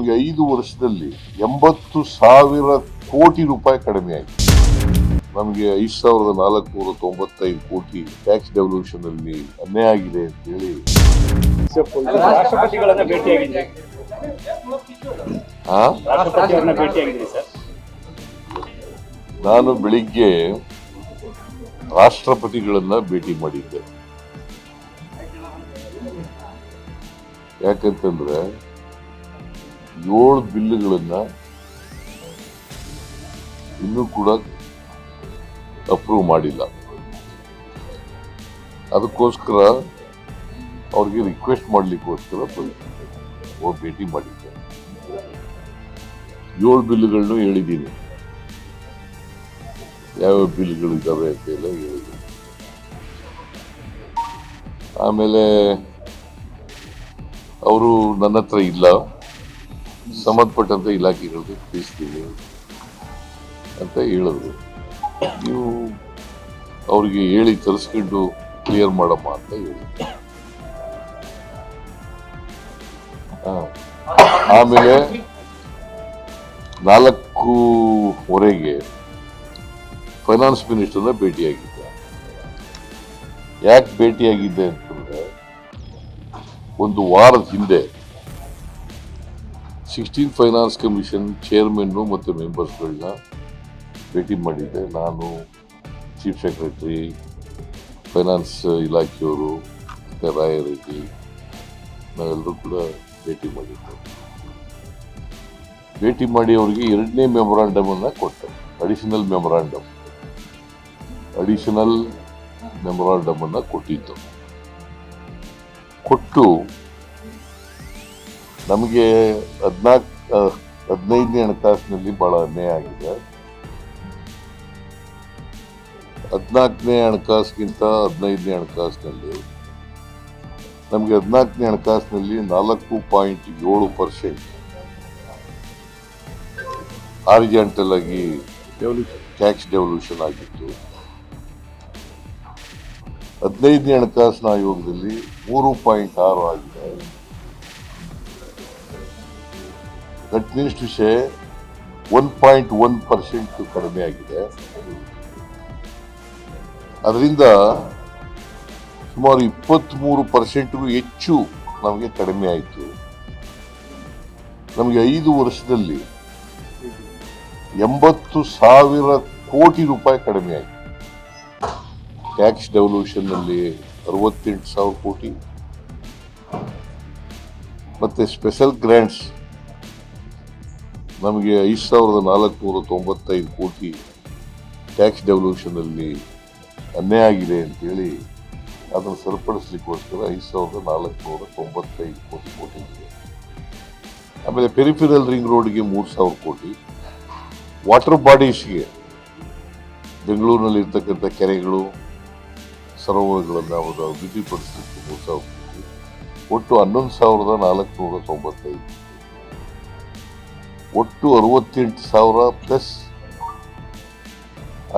ನಮಗೆ 5 ವರ್ಷದಲ್ಲಿ 80,000 ಕೋಟಿ ರೂಪಾಯಿ ಕಡಿಮೆ ಆಗಿದೆ. ನಮಗೆ 5,495 ಕೋಟಿ ಟ್ಯಾಕ್ಸ್ ಡೆವಲ್ಯೂಷನ್ ಅಲ್ಲಿ ಅನ್ಯಾಯ ಆಗಿದೆ ಅಂತ ಹೇಳಿ ರಾಷ್ಟ್ರಪತಿಗಳನ್ನ ಭೇಟಿಯಾಗಿದ್ದೆ. ನಾನು ಬೆಳಿಗ್ಗೆ ರಾಷ್ಟ್ರಪತಿಗಳನ್ನ ಭೇಟಿ ಮಾಡಿದ್ದೆ. ಯಾಕಂತಂದ್ರೆ 7 ಬಿಲ್ಗಳನ್ನ ಇನ್ನೂ ಕೂಡ ಅಪ್ರೂವ್ ಮಾಡಿಲ್ಲ. ಅದಕ್ಕೋಸ್ಕರ ಅವ್ರಿಗೆ ರಿಕ್ವೆಸ್ಟ್ ಮಾಡ್ಲಿಕ್ಕೋಸ್ಕರ ಭೇಟಿ ಮಾಡಿದ್ದೆ. 7 ಬಿಲ್ಗಳನ್ನು ಹೇಳಿದ್ದೀನಿ, ಯಾವ್ಯಾವ ಬಿಲ್ಗಳಿದ್ದಾವೆ ಅಂತ ಎಲ್ಲ ಹೇಳಿದ್ದೀನಿ. ಆಮೇಲೆ ಅವರು ನನ್ನ ಹತ್ರ ಇಲ್ಲ, ಸಂಬಂಧಪಟ್ಟಂತ ಇಲಾಖೆಗಳಿಗೆ ತಿಳಿಸ್ತೀನಿ ಅಂತ ಹೇಳಿದ್ರು. ನೀವು ಅವ್ರಿಗೆ ಹೇಳಿ ತರಿಸ್ಕೊಂಡು ಕ್ಲಿಯರ್ ಮಾಡಮ್ಮ ಅಂತ ಹೇಳಿ. ಆಮೇಲೆ 4:15 ಫೈನಾನ್ಸ್ ಮಿನಿಸ್ಟರ್ನ ಭೇಟಿಯಾಗಿದ್ದೆ. ಯಾಕೆ ಭೇಟಿಯಾಗಿದ್ದೆ ಅಂತಂದ್ರೆ, ಒಂದು ವಾರದ ಹಿಂದೆ 16 ಫೈನಾನ್ಸ್ ಕಮಿಷನ್ ಚೇರ್ಮನ್ ಮತ್ತು ಮೆಂಬರ್ಸ್ಗಳನ್ನ ಭೇಟಿ ಮಾಡಿದ್ದೆ. ನಾನು, ಚೀಫ್ ಸೆಕ್ರೆಟರಿ, ಫೈನಾನ್ಸ್ ಇಲಾಖೆಯವರು, ಮತ್ತು ರಾಯರೆಡ್ಡಿ, ನಾವೆಲ್ಲರೂ ಕೂಡ ಭೇಟಿ ಮಾಡಿದ್ದೆ. ಭೇಟಿ ಮಾಡಿ ಅವರಿಗೆ 2ನೇ ಮೆಮೊರಾಂಡಮ್ ಅನ್ನ ಕೊಟ್ಟೆ. ಅಡಿಷನಲ್ ಮೆಮೊರಾಂಡಮ್ ಅನ್ನ ಕೊಟ್ಟಿದ್ದು. ಕೊಟ್ಟು ನಮಗೆ 15ನೇ ಹಣಕಾಸಿನಲ್ಲಿ ಬಹಳ ಅನ್ಯಾಯ ಆಗಿದೆ. 14ನೇ ಹಣಕಾಸಿಗಿಂತ 15ನೇ ಹಣಕಾಸಿನಲ್ಲಿ ನಮಗೆ 14ನೇ ಹಣಕಾಸಿನಲ್ಲಿ 4.7% ಹಾರಿಜಾಂಟಲ್ ಆಗಿ ಟ್ಯಾಕ್ಸ್ ಡೆವಲ್ಯೂಷನ್ ಆಗಿತ್ತು. 15ನೇ ಹಣಕಾಸಿನ ಆಯೋಗದಲ್ಲಿ 3.6 ಆಗಿದೆ. ದಟ್ ಮೀನ್ಸ್ ಟು ಸೇ 1.1% ಕಡಿಮೆ ಆಗಿದೆ. ಅದರಿಂದ ಸುಮಾರು 23%ಗೂ ಹೆಚ್ಚು ನಮಗೆ ಕಡಿಮೆ ಆಯಿತು. ನಮಗೆ 5 ವರ್ಷದಲ್ಲಿ 80,000 ಕೋಟಿ ರೂಪಾಯಿ ಕಡಿಮೆ ಆಯಿತು. ಟ್ಯಾಕ್ಸ್ ಡೆವಲ್ಯೂಷನ್ ನಲ್ಲಿ 68,000 ಕೋಟಿ, ಮತ್ತೆ ಸ್ಪೆಷಲ್ ಗ್ರಾಂಟ್ಸ್ ನಮಗೆ 5,495 ಕೋಟಿ ಟ್ಯಾಕ್ಸ್ ಡೆವಲ್ಯೂಷನ್ ಅಲ್ಲಿ ಅನ್ಯಾಯ ಆಗಿದೆ ಅಂತೇಳಿ ಅದನ್ನು ಸರಿಪಡಿಸ್ಲಿಕ್ಕೋಸ್ಕರ 5,495 ಕೋಟಿ ಕೊಟ್ಟಿದೆ. ಆಮೇಲೆ ಪೆರಿಫೆರಲ್ ರಿಂಗ್ ರೋಡ್ಗೆ 3,000 ಕೋಟಿ, ವಾಟರ್ ಬಾಡೀಸ್ಗೆ ಬೆಂಗಳೂರಿನಲ್ಲಿ ಇರ್ತಕ್ಕಂಥ ಕೆರೆಗಳು, ಸರೋವರಗಳನ್ನು ಅವರು ಅಭಿವೃದ್ಧಿಪಡಿಸಲಿಕ್ಕೆ 3,000 ಕೋಟಿ, ಒಟ್ಟು 11,495, ಒಟ್ಟು 68,000 ಪ್ಲಸ್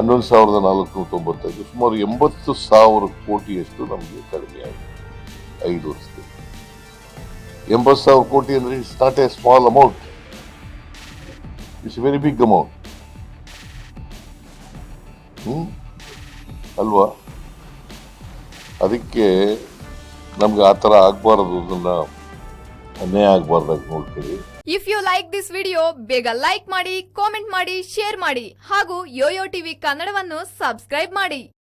11,495, ಸುಮಾರು 80,000 ಕೋಟಿಯಷ್ಟು ನಮಗೆ ಕಡಿಮೆ ಆಗಿದೆ 5 ವರ್ಷದಲ್ಲಿ. 80,000 ಕೋಟಿ ಅಂದ್ರೆ it's not a small amount, it's very big amount ಅಲ್ವಾ? ಅದಕ್ಕೆ ನಮ್ಗೆ ಆ ಥರ ಆಗ್ಬಾರದು, ಅದನ್ನ ಅನ್ಯಾಯ ಆಗ್ಬಾರ್ದಾಗಿ ನೋಡ್ಕೊಳ್ಳಿ. If you like this video ಬೇಗ ಲೈಕ್ ಮಾಡಿ, ಕಾಮೆಂಟ್ ಮಾಡಿ, ಶೇರ್ ಮಾಡಿ ಹಾಗೂ ಯೋಯೋ ಟಿವಿ ಕನ್ನಡವನ್ನು ಸಬ್ಸ್ಕ್ರೈಬ್ ಮಾಡಿ.